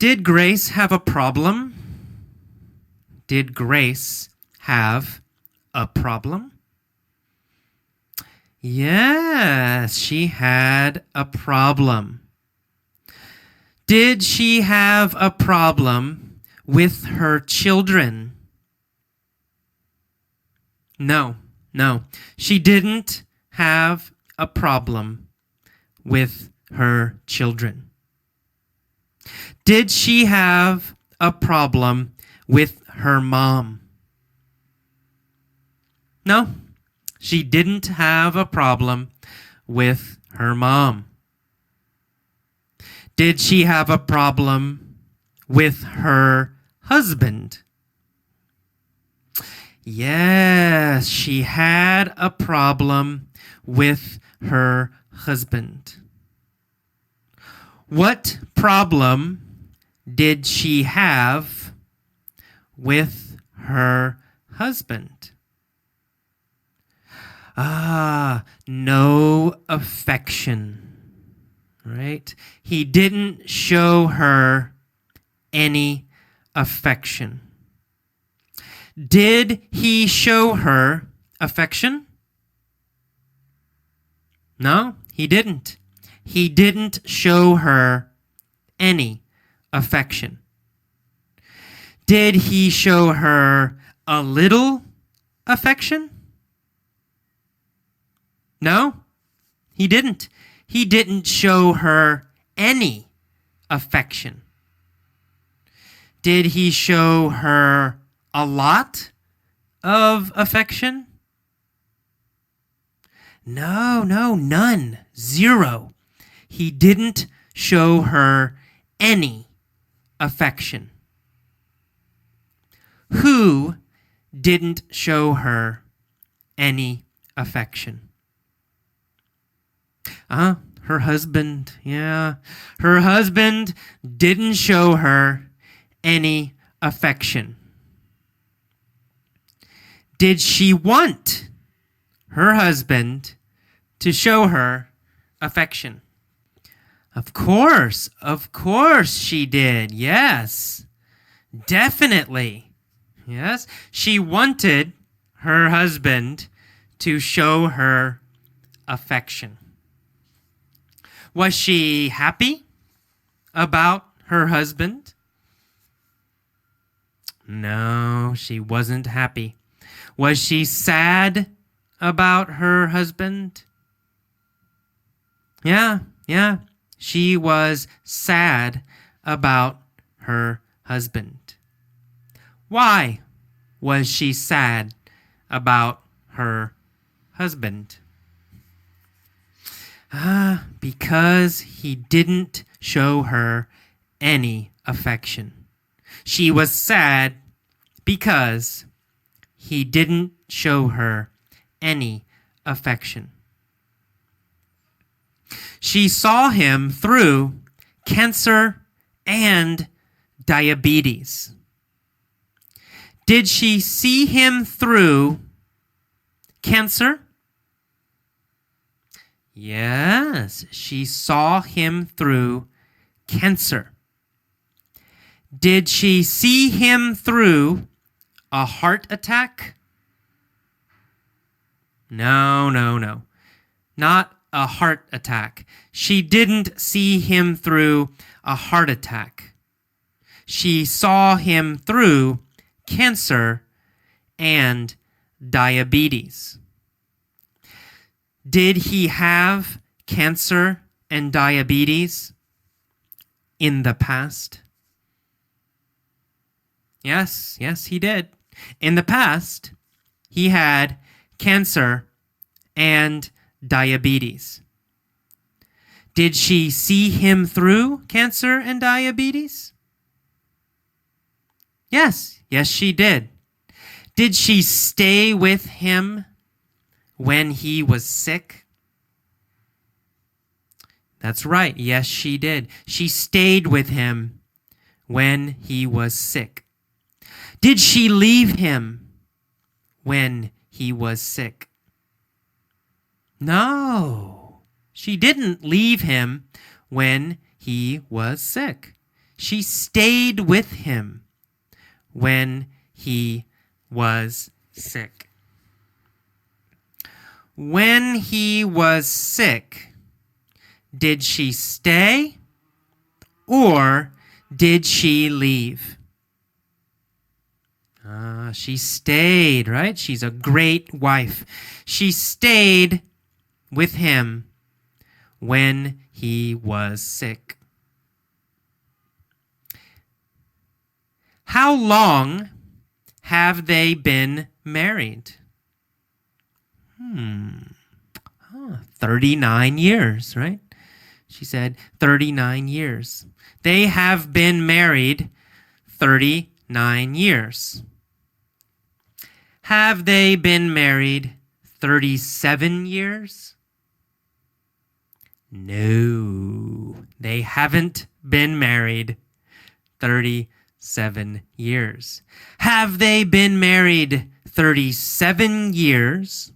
Did Grace have a problem? Did Grace have a problem? Yes, she had a problem. Did she have a problem with her children? No, she didn't have a problem with her children. Did she have a problem with her mom? No, she didn't have a problem with her mom. Did she have a problem with her husband? Yes, she had a problem with her husband. What problem did she have with her husband? No affection, right? He didn't show her any affection. Did he show her affection? No, he didn't. He didn't show her any affection. Did he show her a little affection? No, he didn't. He didn't show her any affection. Did he show her a lot of affection? No, none. Zero. He didn't show her any affection. Who didn't show her any affection? Her husband. Yeah, her husband didn't show her any affection. Did she want her husband to show her affection? Of course she did. Yes, definitely. Yes, she wanted her husband to show her affection. Was she happy about her husband? No, she wasn't happy. Was she sad about her husband? Yeah, she was sad about her husband. Why was she sad about her husband? Because he didn't show her any affection. She was sad because he didn't show her any affection. She saw him through cancer and diabetes. Did she see him through cancer? Yes, she saw him through cancer. Did she see him through a heart attack? No. Not a heart attack. She didn't see him through a heart attack. She saw him through cancer and diabetes. Did he have cancer and diabetes in the past? Yes, he did. In the past, he had cancer and diabetes. Did she see him through cancer and diabetes? Yes, she did. Did she stay with him when he was sick? That's right. Yes, she did. She stayed with him when he was sick. Did she leave him when he was sick? No, she didn't leave him when he was sick. She stayed with him when he was sick. When he was sick, did she stay or did she leave? She stayed, right? She's a great wife. She stayed with him when he was sick. How long have they been married? 39 years, right? She said 39 years. They have been married 39 years. Have they been married 37 years? No, they haven't been married 37 years. Have they been married 37 years?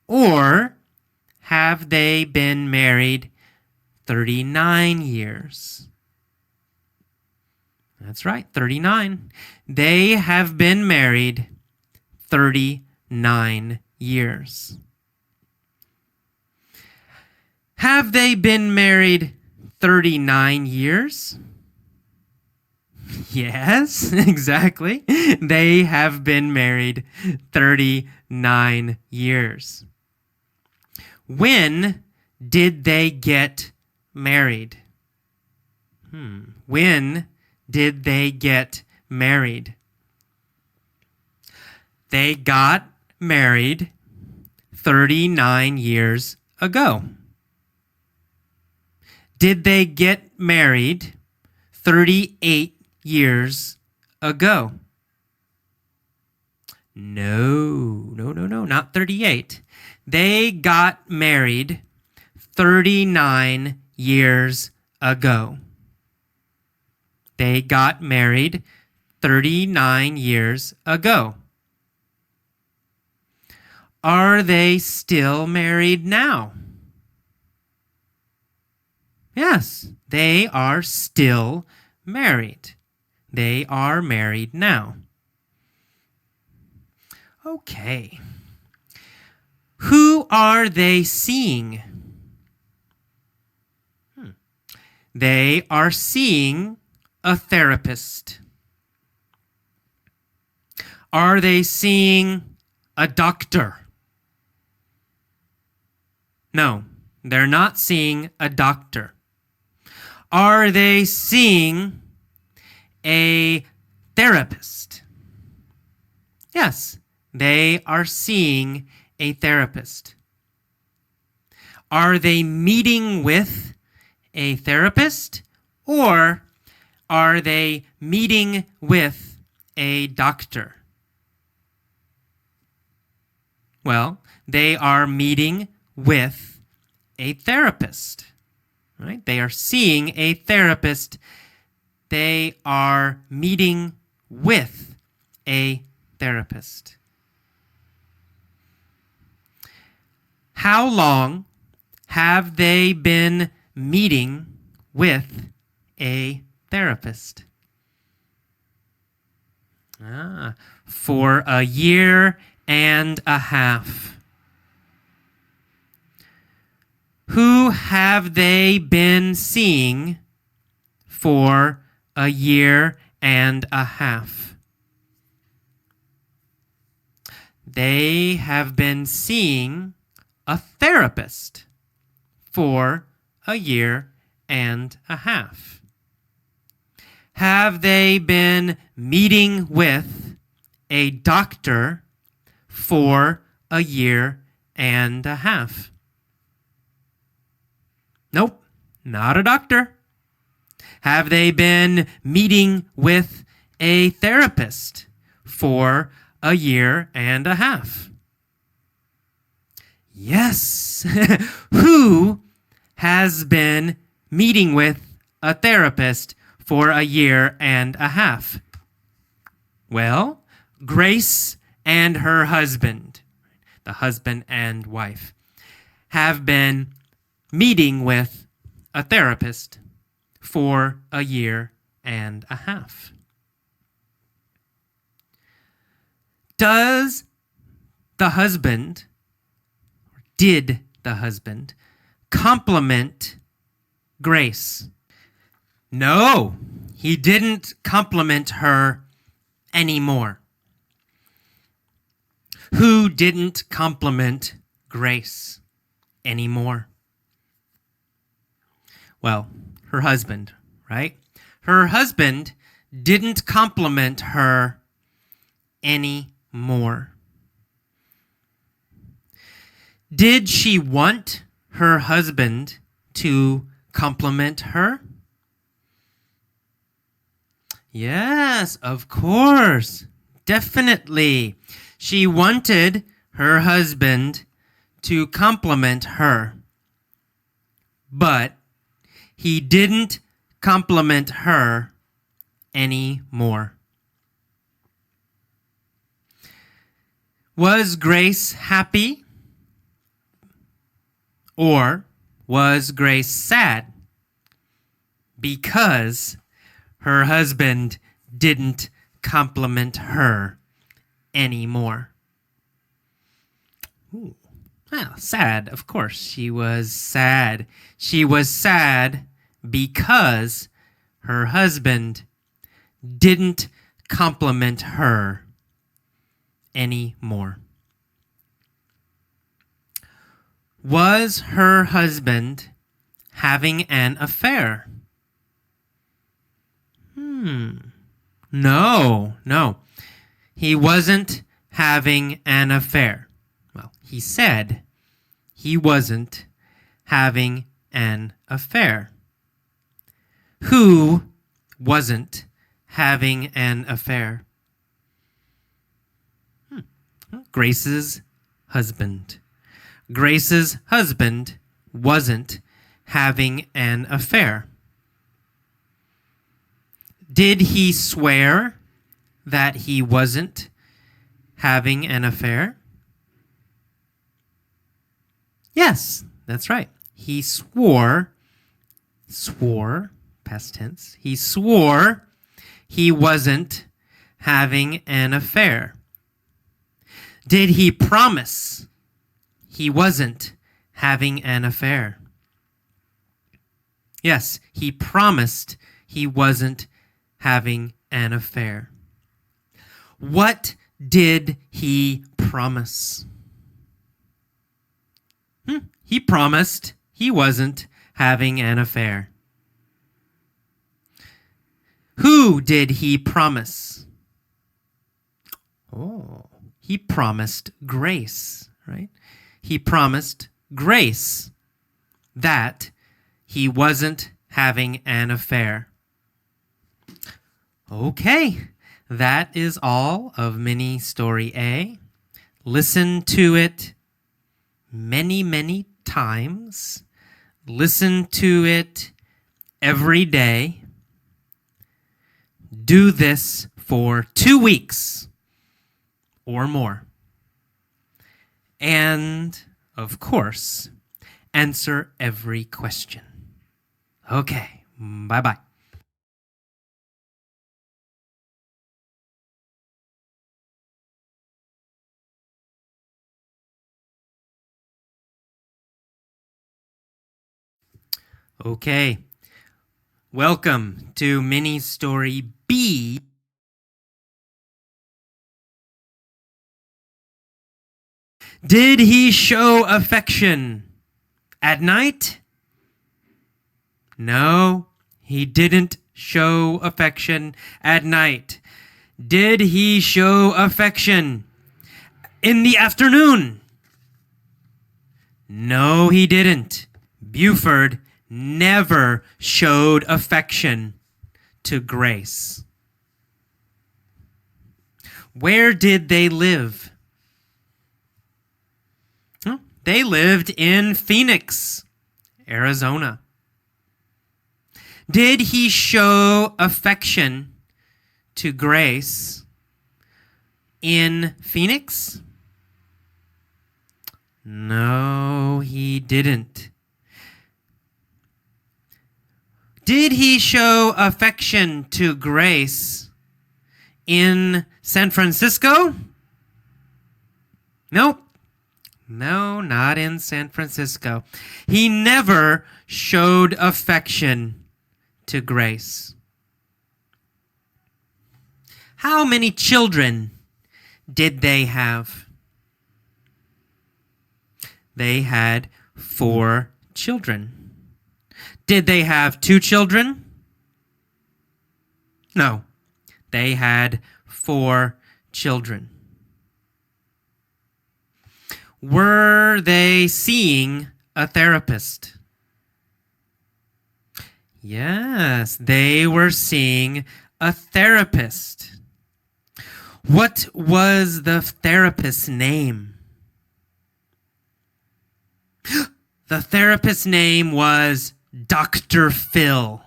Or have they been married 39 years? That's right, 39. They have been married 39 years. Have they been married 39 years? Yes, exactly. They have been married 39 years. When did they get married? When did they get married? They got married 39 years ago. Did they get married 38 years ago? No, not 38. They got married 39 years ago. They got married 39 years ago. Are they still married now? Yes, they are still married. They are married now. Okay. Who are they seeing? They are seeing a therapist. Are they seeing a doctor? No, they're not seeing a doctor. Are they seeing a therapist? Yes, they are seeing a therapist. Are they meeting with a therapist or are they meeting with a doctor? Well, they are meeting with a therapist, right? They are seeing a therapist. They are meeting with a therapist. How long have they been meeting with a therapist? For a year and a half. Who have they been seeing for a year and a half? They have been seeing a therapist for a year and a half. Have they been meeting with a doctor for a year and a half? Nope, not a doctor. Have they been meeting with a therapist for a year and a half? Yes. Who has been meeting with a therapist for a year and a half? Well, Grace and her husband, the husband and wife, have been meeting with a therapist for a year and a half. Did the husband compliment Grace? No, he didn't compliment her anymore. Who didn't compliment Grace anymore? Well, her husband, right? Her husband didn't compliment her anymore. Did she want her husband to compliment her? Yes, of course. Definitely. She wanted her husband to compliment her. But he didn't compliment her anymore. Was Grace happy? Or was Grace sad? Because her husband didn't compliment her anymore. Ooh. Well, sad, of course. She was sad. She was sad because her husband didn't compliment her anymore. Was her husband having an affair? No. He wasn't having an affair. Well, he said he wasn't having an affair. Who wasn't having an affair? Grace's husband. Grace's husband wasn't having an affair. Did he swear that he wasn't having an affair? Yes, that's right. He swore, past tense, he swore he wasn't having an affair. Did he promise he wasn't having an affair? Yes, he promised he wasn't having an affair. What did he promise? He promised he wasn't having an affair. Who did he promise? Oh, he promised Grace, right? He promised Grace that he wasn't having an affair. Okay, that is all of mini story A. Listen to it many times. Listen to it every day. Do this for 2 weeks or more. And, of course, answer every question. Okay, bye-bye. Okay, welcome to mini story B. Did he show affection at night? No, he didn't show affection at night. Did he show affection in the afternoon? No, he didn't. Buford never showed affection to Grace. Where did they live? They lived in Phoenix, Arizona. Did he show affection to Grace in Phoenix? No, he didn't. Did he show affection to Grace in San Francisco? Nope. No, not in San Francisco. He never showed affection to Grace. How many children did they have? They had 4 children. Did they have 2 children? No, they had 4 children. Were they seeing a therapist? Yes, they were seeing a therapist. What was the therapist's name? The therapist's name was Dr. Phil.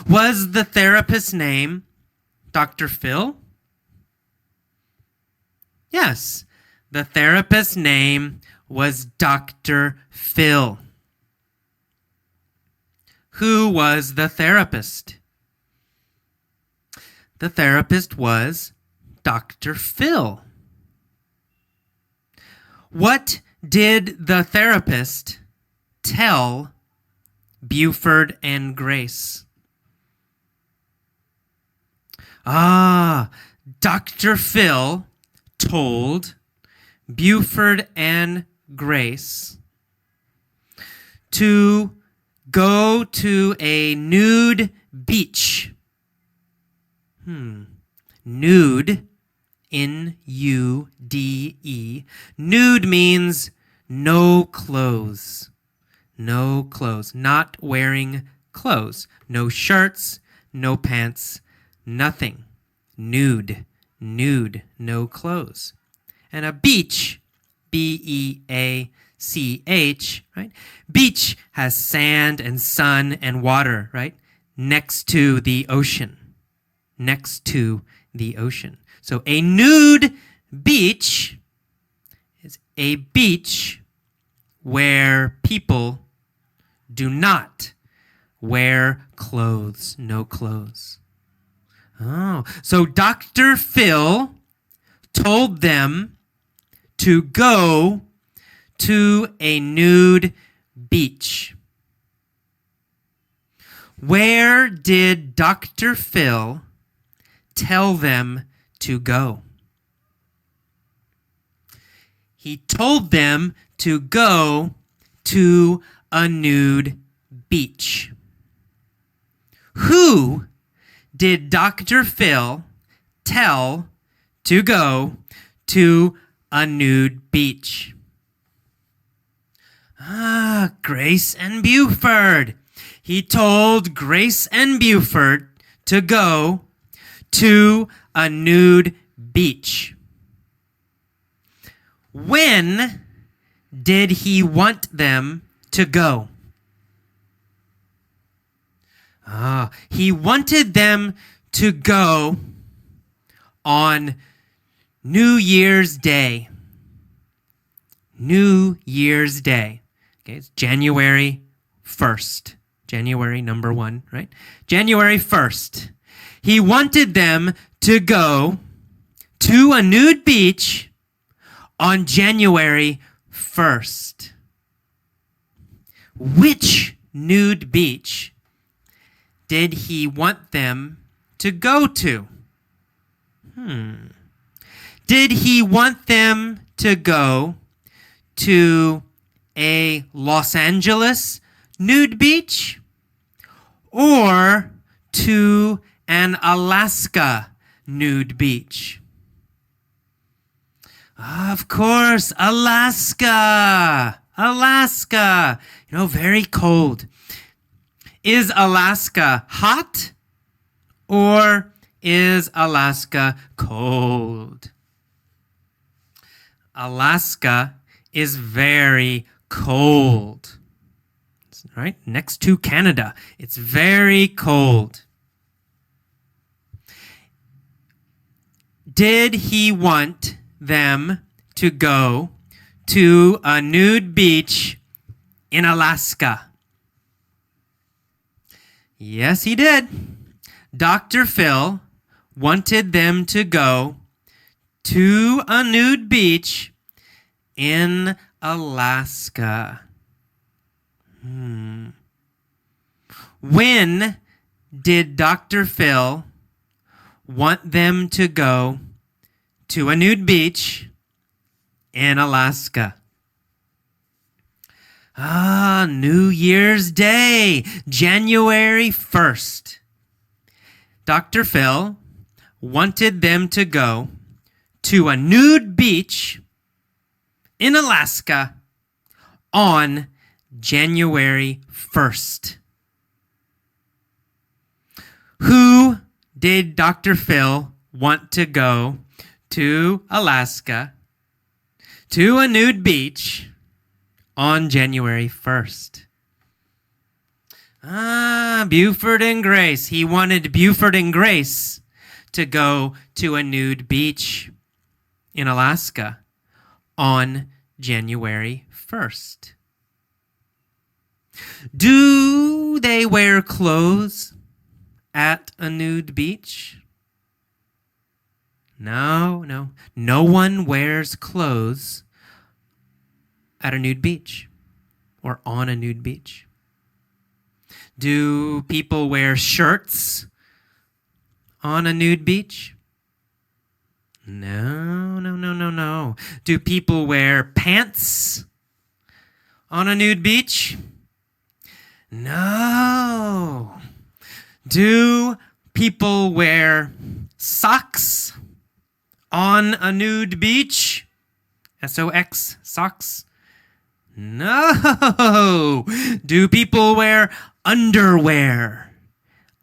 Was the therapist's name Dr. Phil? Yes, the therapist's name was Dr. Phil. Who was the therapist? The therapist was Dr. Phil. What did the therapist tell Buford and Grace? Dr. Phil told Buford and Grace to go to a nude beach. Nude, N-U-D-E. Nude means no clothes. No clothes. Not wearing clothes. No shirts, no pants, nothing. Nude. Nude. No clothes. And a beach, B-E-A-C-H, right? Beach has sand and sun and water, right? Next to the ocean. Next to the ocean. So a nude beach is a beach where people do not wear clothes, no clothes. Oh, so Dr. Phil told them to go to a nude beach. Where did Dr. Phil tell them to go? He told them to go to a nude beach. Who did Dr. Phil tell to go to a nude beach? Grace and Buford. He told Grace and Buford to go to a nude beach. When did he want them to go? He wanted them to go on New Year's Day. New Year's Day. Okay, it's January 1st. January number 1, right? January 1st. He wanted them to go to a nude beach on January 1st. Which nude beach did he want them to go to? Did he want them to go to a Los Angeles nude beach or to an Alaska nude beach? Of course, Alaska. Alaska. Very cold. Is Alaska hot or is Alaska cold? Alaska is very cold. Right? Next to Canada. It's very cold. Did he want them to go to a nude beach in Alaska? Yes, he did. Dr. Phil wanted them to go to a nude beach in Alaska. When did Dr. Phil want them to go to a nude beach in Alaska? New Year's Day, January 1st. Dr. Phil wanted them to go to a nude beach in Alaska on January 1st. Who did Dr. Phil want to go to Alaska to a nude beach on January 1st? Buford and Grace. He wanted Buford and Grace to go to a nude beach in Alaska on January 1st. Do they wear clothes at a nude beach? No. No one wears clothes at a nude beach or on a nude beach. Do people wear shirts on a nude beach? No. Do people wear pants on a nude beach? No. Do people wear socks on a nude beach? S-O-X, socks? No. Do people wear underwear?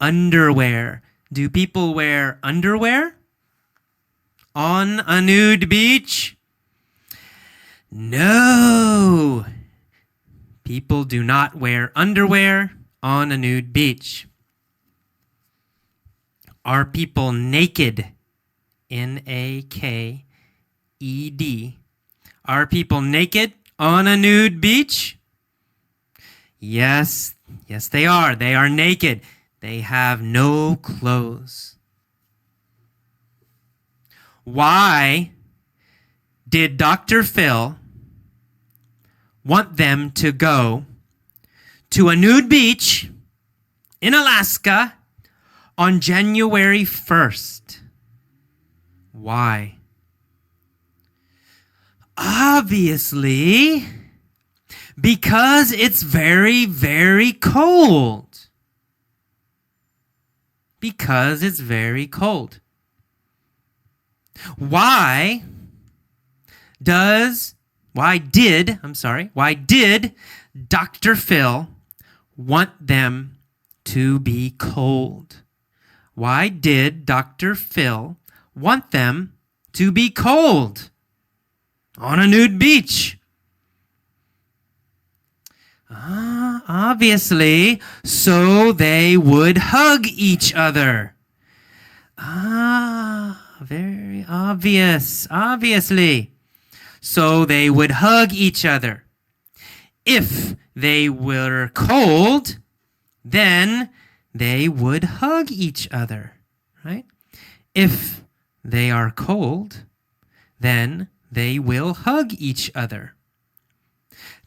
Underwear. Do people wear underwear on a nude beach? No. People do not wear underwear on a nude beach. Are people naked? N-A-K-E-D. Are people naked on a nude beach? Yes, they are. They are naked. They have no clothes. Why did Dr. Phil want them to go to a nude beach in Alaska on January 1st? Why? Obviously, because it's very, very cold. Because it's very cold. Why did Dr. Phil want them to be cold? Why did Dr. Phil want them to be cold on a nude beach? Obviously, so they would hug each other. Very obvious. Obviously. So they would hug each other. If they were cold, then they would hug each other, right? If they are cold, then they will hug each other.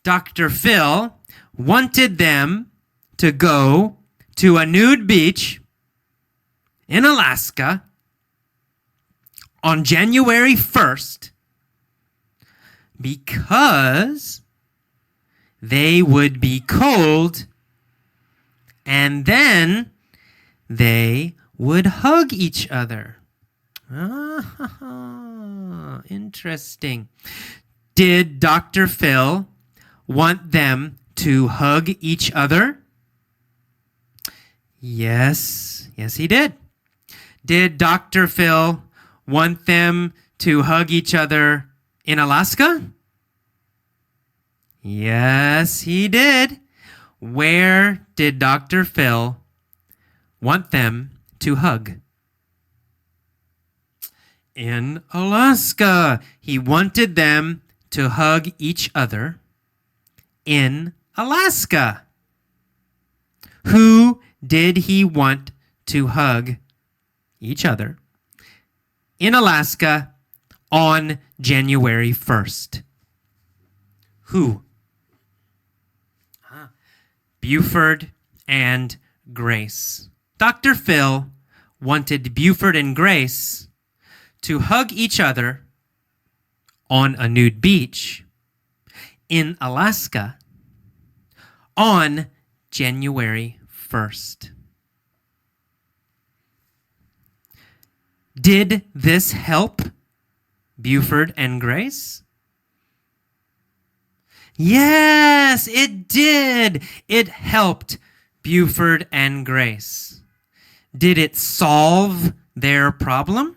Dr. Phil wanted them to go to a nude beach in Alaska on January 1st because they would be cold and then they would hug each other. Interesting. Did Dr. Phil want them to hug each other? Yes, he did. Did Dr. Phil want them to hug each other in Alaska? Yes, he did. Where did Dr. Phil want them to hug? In Alaska. He wanted them to hug each other in Alaska. Who did he want to hug each other in Alaska on January 1st? Who? Buford and Grace. Dr. Phil wanted Buford and Grace to hug each other on a nude beach in Alaska on January 1st. Did this help Buford and Grace? Yes, it did. It helped Buford and Grace. Did it solve their problem?